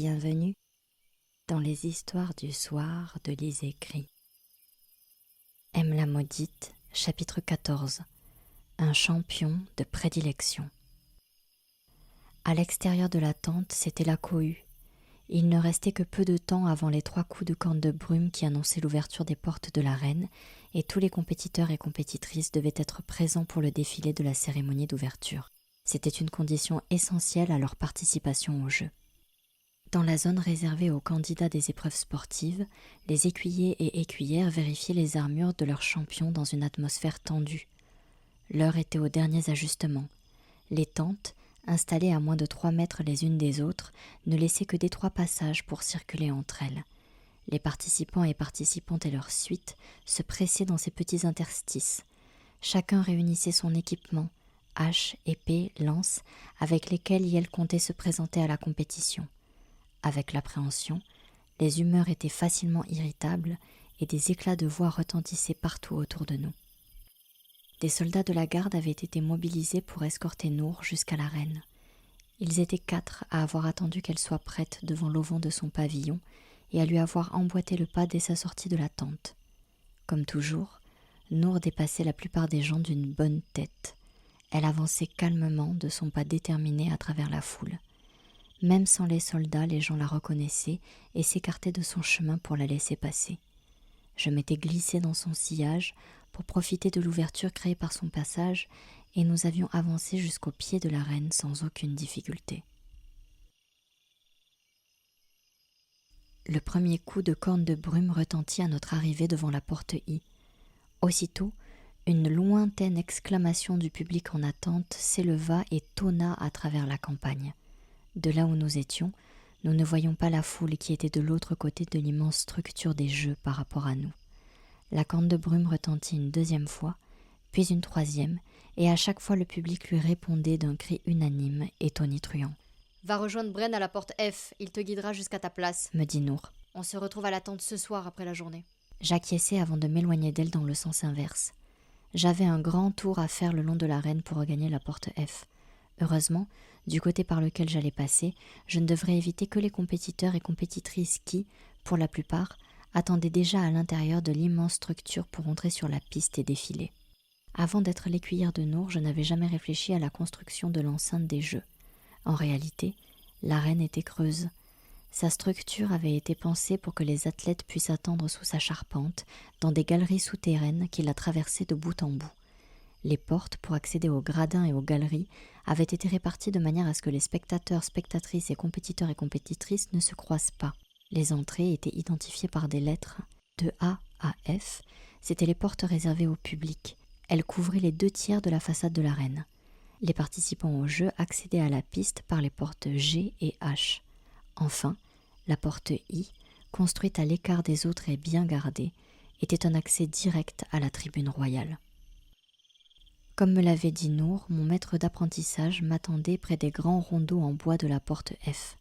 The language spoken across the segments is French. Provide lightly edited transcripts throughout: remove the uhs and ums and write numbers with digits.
Bienvenue dans les histoires du soir de Lise Écrit. M la maudite, chapitre 14. Un champion de prédilection. À l'extérieur de la tente, c'était la cohue. Il ne restait que peu de temps avant les 3 coups de corne de brume qui annonçaient l'ouverture des portes de l'arène, et tous les compétiteurs et compétitrices devaient être présents pour le défilé de la cérémonie d'ouverture. C'était une condition essentielle à leur participation au jeu. Dans la zone réservée aux candidats des épreuves sportives, les écuyers et écuyères vérifiaient les armures de leurs champions dans une atmosphère tendue. L'heure était aux derniers ajustements. Les tentes, installées à moins de 3 mètres les unes des autres, ne laissaient que d'étroits passages pour circuler entre elles. Les participants et participantes et leurs suites se pressaient dans ces petits interstices. Chacun réunissait son équipement, hache, épée, lance, avec lesquels il comptait se présenter à la compétition. Avec l'appréhension, les humeurs étaient facilement irritables et des éclats de voix retentissaient partout autour de nous. Des soldats de la garde avaient été mobilisés pour escorter Nour jusqu'à l'arène. Ils étaient 4 à avoir attendu qu'elle soit prête devant l'auvent de son pavillon et à lui avoir emboîté le pas dès sa sortie de la tente. Comme toujours, Nour dépassait la plupart des gens d'une bonne tête. Elle avançait calmement de son pas déterminé à travers la foule. Même sans les soldats, les gens la reconnaissaient et s'écartaient de son chemin pour la laisser passer. Je m'étais glissée dans son sillage pour profiter de l'ouverture créée par son passage et nous avions avancé jusqu'au pied de l'arène sans aucune difficulté. Le premier coup de corne de brume retentit à notre arrivée devant la porte I. Aussitôt, une lointaine exclamation du public en attente s'éleva et tonna à travers la campagne. De là où nous étions, nous ne voyions pas la foule qui était de l'autre côté de l'immense structure des jeux par rapport à nous. La corne de brume retentit une 2e fois, puis une 3e, et à chaque fois le public lui répondait d'un cri unanime et tonitruant. « Va rejoindre Bren à la porte F, il te guidera jusqu'à ta place. » me dit Nour. « On se retrouve à la tente ce soir après la journée. » J'acquiesçai avant de m'éloigner d'elle dans le sens inverse. J'avais un grand tour à faire le long de l'arène pour regagner la porte F. Heureusement, du côté par lequel j'allais passer, je ne devrais éviter que les compétiteurs et compétitrices qui, pour la plupart, attendaient déjà à l'intérieur de l'immense structure pour entrer sur la piste et défiler. Avant d'être l'écuyère de Nour, je n'avais jamais réfléchi à la construction de l'enceinte des jeux. En réalité, l'arène était creuse. Sa structure avait été pensée pour que les athlètes puissent attendre sous sa charpente, dans des galeries souterraines qui la traversaient de bout en bout. Les portes pour accéder aux gradins et aux galeries avaient été réparties de manière à ce que les spectateurs, spectatrices et compétitrices ne se croisent pas. Les entrées étaient identifiées par des lettres. De A à F, c'étaient les portes réservées au public. Elles couvraient les 2 tiers de la façade de l'arène. Les participants au jeu accédaient à la piste par les portes G et H. Enfin, la porte I, construite à l'écart des autres et bien gardée, était un accès direct à la tribune royale. Comme me l'avait dit Nour, mon maître d'apprentissage m'attendait près des grands rondeaux en bois de la porte F.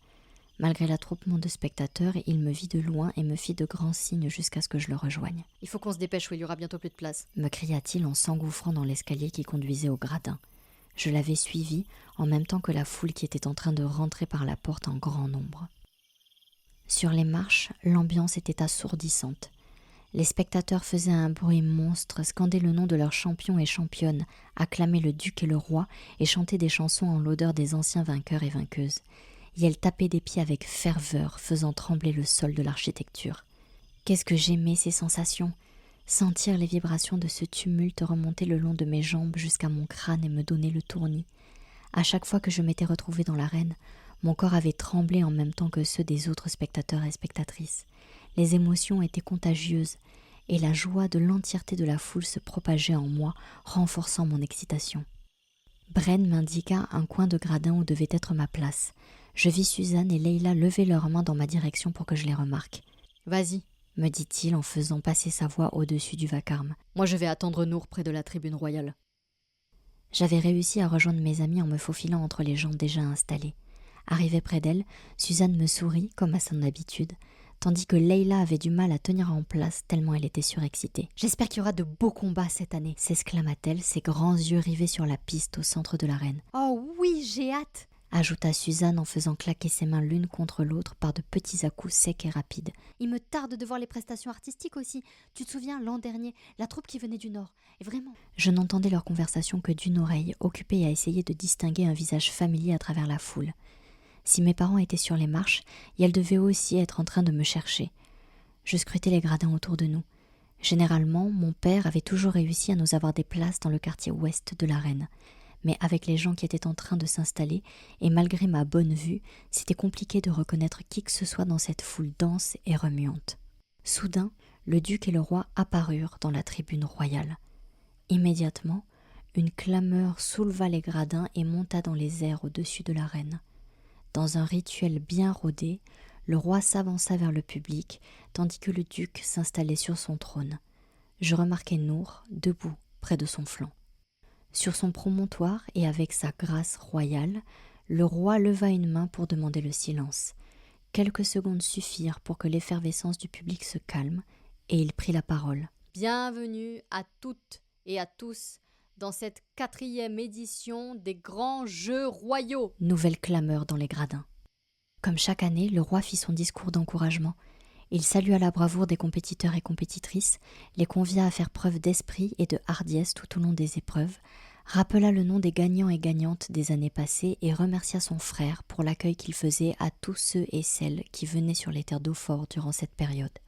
Malgré l'attroupement de spectateurs, il me vit de loin et me fit de grands signes jusqu'à ce que je le rejoigne. « Il faut qu'on se dépêche ou il y aura bientôt plus de place. » me cria-t-il en s'engouffrant dans l'escalier qui conduisait au gradin. Je l'avais suivi en même temps que la foule qui était en train de rentrer par la porte en grand nombre. Sur les marches, l'ambiance était assourdissante. Les spectateurs faisaient un bruit monstre, scandaient le nom de leurs champions et championnes, acclamaient le duc et le roi et chantaient des chansons en l'odeur des anciens vainqueurs et vainqueuses. Et elles tapaient des pieds avec ferveur, faisant trembler le sol de l'architecture. Qu'est-ce que j'aimais ces sensations! Sentir les vibrations de ce tumulte remonter le long de mes jambes jusqu'à mon crâne et me donner le tournis. À chaque fois que je m'étais retrouvée dans l'arène, mon corps avait tremblé en même temps que ceux des autres spectateurs et spectatrices. Les émotions étaient contagieuses et la joie de l'entièreté de la foule se propageait en moi, renforçant mon excitation. Bren m'indiqua un coin de gradin où devait être ma place. Je vis Suzanne et Leila lever leurs mains dans ma direction pour que je les remarque. « Vas-y, » me dit-il en faisant passer sa voix au-dessus du vacarme. « Moi je vais attendre Nour près de la tribune royale. » J'avais réussi à rejoindre mes amis en me faufilant entre les gens déjà installés. Arrivée près d'elle, Suzanne me sourit, comme à son habitude, tandis que Leila avait du mal à tenir en place tellement elle était surexcitée. « J'espère qu'il y aura de beaux combats cette année. » s'exclama-t-elle, ses grands yeux rivés sur la piste au centre de l'arène. « Oh oui, j'ai hâte !» ajouta Suzanne en faisant claquer ses mains l'une contre l'autre par de petits à-coups secs et rapides. Il me tarde de voir les prestations artistiques aussi. Tu te souviens, l'an dernier, la troupe qui venait du Nord. Et vraiment. Je n'entendais leur conversation que d'une oreille, occupée à essayer de distinguer un visage familier à travers la foule. Si mes parents étaient sur les marches, elles devaient aussi être en train de me chercher. Je scrutais les gradins autour de nous. Généralement, mon père avait toujours réussi à nous avoir des places dans le quartier ouest de l'Arène. Mais avec les gens qui étaient en train de s'installer, et malgré ma bonne vue, c'était compliqué de reconnaître qui que ce soit dans cette foule dense et remuante. Soudain, le duc et le roi apparurent dans la tribune royale. Immédiatement, une clameur souleva les gradins et monta dans les airs au-dessus de la reine. Dans un rituel bien rodé, le roi s'avança vers le public, tandis que le duc s'installait sur son trône. Je remarquai Nour, debout, près de son flanc. Sur son promontoire et avec sa grâce royale, le roi leva une main pour demander le silence. Quelques secondes suffirent pour que l'effervescence du public se calme, et il prit la parole. Bienvenue à toutes et à tous dans cette 4e édition des Grands Jeux Royaux. Nouvelle clameur dans les gradins. Comme chaque année, le roi fit son discours d'encouragement. Il salua la bravoure des compétiteurs et compétitrices, les convia à faire preuve d'esprit et de hardiesse tout au long des épreuves, rappela le nom des gagnants et gagnantes des années passées et remercia son frère pour l'accueil qu'il faisait à tous ceux et celles qui venaient sur les terres d'eau-fort durant cette période.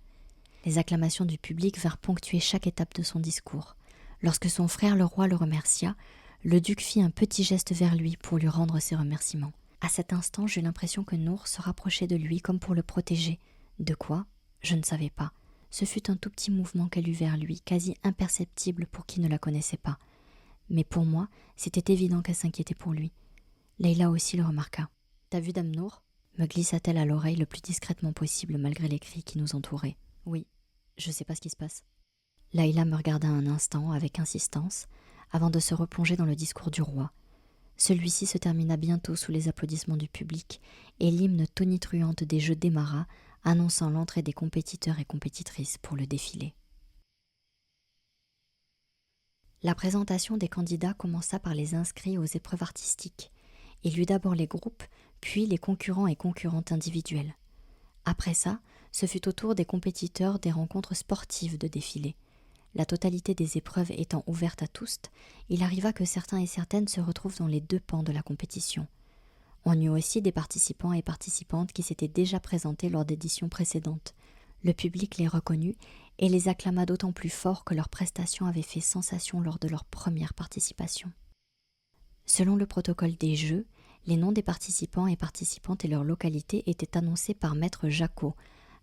Les acclamations du public vinrent ponctuer chaque étape de son discours. Lorsque son frère le roi le remercia, le duc fit un petit geste vers lui pour lui rendre ses remerciements. À cet instant, j'eus l'impression que Nour se rapprochait de lui comme pour le protéger. De quoi ? Je ne savais pas. Ce fut un tout petit mouvement qu'elle eut vers lui, quasi imperceptible pour qui ne la connaissait pas. Mais pour moi, c'était évident qu'elle s'inquiétait pour lui. Leïla aussi le remarqua. « T'as vu Dame Nour ?» me glissa-t-elle à l'oreille le plus discrètement possible malgré les cris qui nous entouraient. « Oui, je sais pas ce qui se passe. » Leïla me regarda un instant avec insistance avant de se replonger dans le discours du roi. Celui-ci se termina bientôt sous les applaudissements du public et l'hymne tonitruante des Jeux démarra, annonçant l'entrée des compétiteurs et compétitrices pour le défilé. La présentation des candidats commença par les inscrits aux épreuves artistiques. Il y eut d'abord les groupes, puis les concurrents et concurrentes individuels. Après ça, ce fut au tour des compétiteurs des rencontres sportives de défiler. La totalité des épreuves étant ouverte à tous, il arriva que certains et certaines se retrouvent dans les deux pans de la compétition. On eut aussi des participants et participantes qui s'étaient déjà présentés lors d'éditions précédentes. Le public les reconnut et les acclama d'autant plus fort que leurs prestations avaient fait sensation lors de leur première participation. Selon le protocole des Jeux, les noms des participants et participantes et leur localité étaient annoncés par Maître Jacot,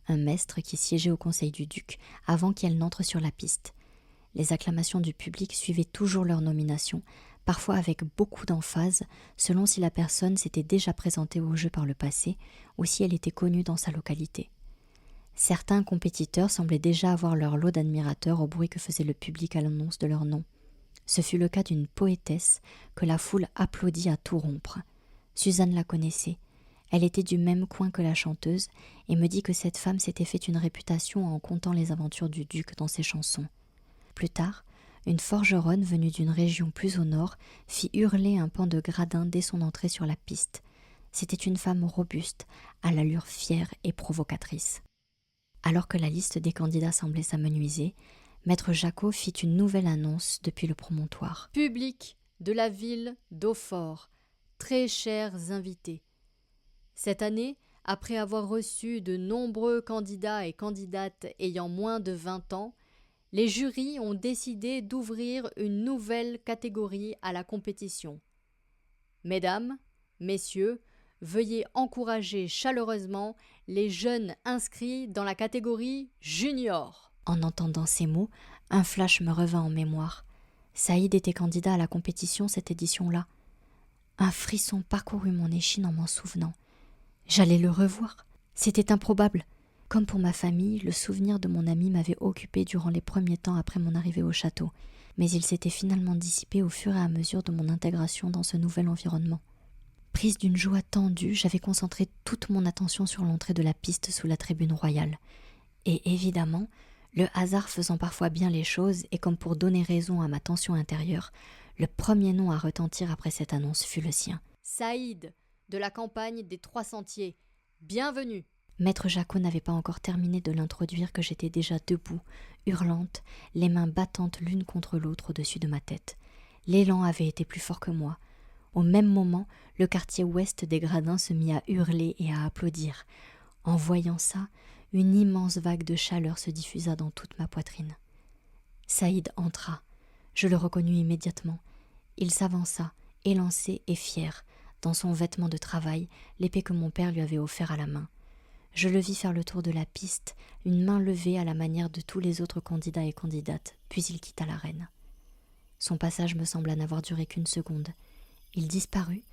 un maître qui siégeait au conseil du duc avant qu'elle n'entre sur la piste. Les acclamations du public suivaient toujours leur nomination, parfois avec beaucoup d'emphase, selon si la personne s'était déjà présentée au jeu par le passé ou si elle était connue dans sa localité. Certains compétiteurs semblaient déjà avoir leur lot d'admirateurs au bruit que faisait le public à l'annonce de leur nom. Ce fut le cas d'une poétesse que la foule applaudit à tout rompre. Suzanne la connaissait. Elle était du même coin que la chanteuse et me dit que cette femme s'était fait une réputation en contant les aventures du duc dans ses chansons. Plus tard, une forgeronne venue d'une région plus au nord fit hurler un pan de gradin dès son entrée sur la piste. C'était une femme robuste, à l'allure fière et provocatrice. Alors que la liste des candidats semblait s'amenuiser, Maître Jacot fit une nouvelle annonce depuis le promontoire. « Public de la ville d'Eau-Fort, très chers invités. Cette année, après avoir reçu de nombreux candidats et candidates ayant moins de 20 ans, les jurys ont décidé d'ouvrir une nouvelle catégorie à la compétition. Mesdames, messieurs, veuillez encourager chaleureusement les jeunes inscrits dans la catégorie junior. » En entendant ces mots, un flash me revint en mémoire. Saïd était candidat à la compétition cette édition-là. Un frisson parcourut mon échine en m'en souvenant. J'allais le revoir. C'était improbable. Comme pour ma famille, le souvenir de mon ami m'avait occupé durant les premiers temps après mon arrivée au château, mais il s'était finalement dissipé au fur et à mesure de mon intégration dans ce nouvel environnement. Prise d'une joie tendue, j'avais concentré toute mon attention sur l'entrée de la piste sous la tribune royale. Et évidemment, le hasard faisant parfois bien les choses, et comme pour donner raison à ma tension intérieure, le premier nom à retentir après cette annonce fut le sien. Saïd, de la campagne des Trois Sentiers. Bienvenue. Maître Jacot n'avait pas encore terminé de l'introduire que j'étais déjà debout, hurlante, les mains battantes l'une contre l'autre au-dessus de ma tête. L'élan avait été plus fort que moi. Au même moment, le quartier ouest des Gradins se mit à hurler et à applaudir. En voyant ça, une immense vague de chaleur se diffusa dans toute ma poitrine. Saïd entra. Je le reconnus immédiatement. Il s'avança, élancé et fier, dans son vêtement de travail, l'épée que mon père lui avait offert à la main. Je le vis faire le tour de la piste, une main levée à la manière de tous les autres candidats et candidates, puis il quitta l'arène. Son passage me sembla n'avoir duré qu'une seconde. Il disparut,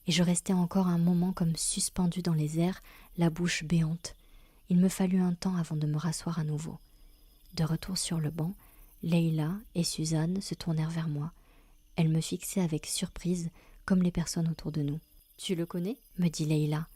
et je restai encore un moment comme suspendu dans les airs, la bouche béante. Il me fallut un temps avant de me rasseoir à nouveau. De retour sur le banc, Leïla et Suzanne se tournèrent vers moi. Elles me fixaient avec surprise, comme les personnes autour de nous. « Tu le connais » me dit Leïla.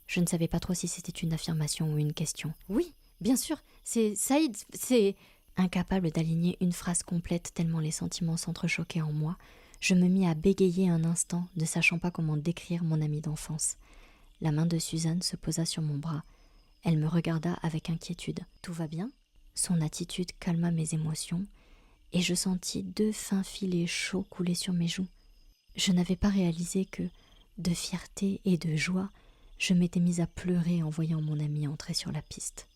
Je ne savais pas trop si c'était une affirmation ou une question. « Oui, bien sûr, c'est Saïd, c'est... » Incapable d'aligner une phrase complète tellement les sentiments s'entrechoquaient en moi, je me mis à bégayer un instant, ne sachant pas comment décrire mon ami d'enfance. La main de Suzanne se posa sur mon bras. Elle me regarda avec inquiétude. « Tout va bien ?» Son attitude calma mes émotions, et je sentis 2 fins filets chauds couler sur mes joues. Je n'avais pas réalisé que, de fierté et de joie, je m'étais mise à pleurer en voyant mon ami entrer sur la piste.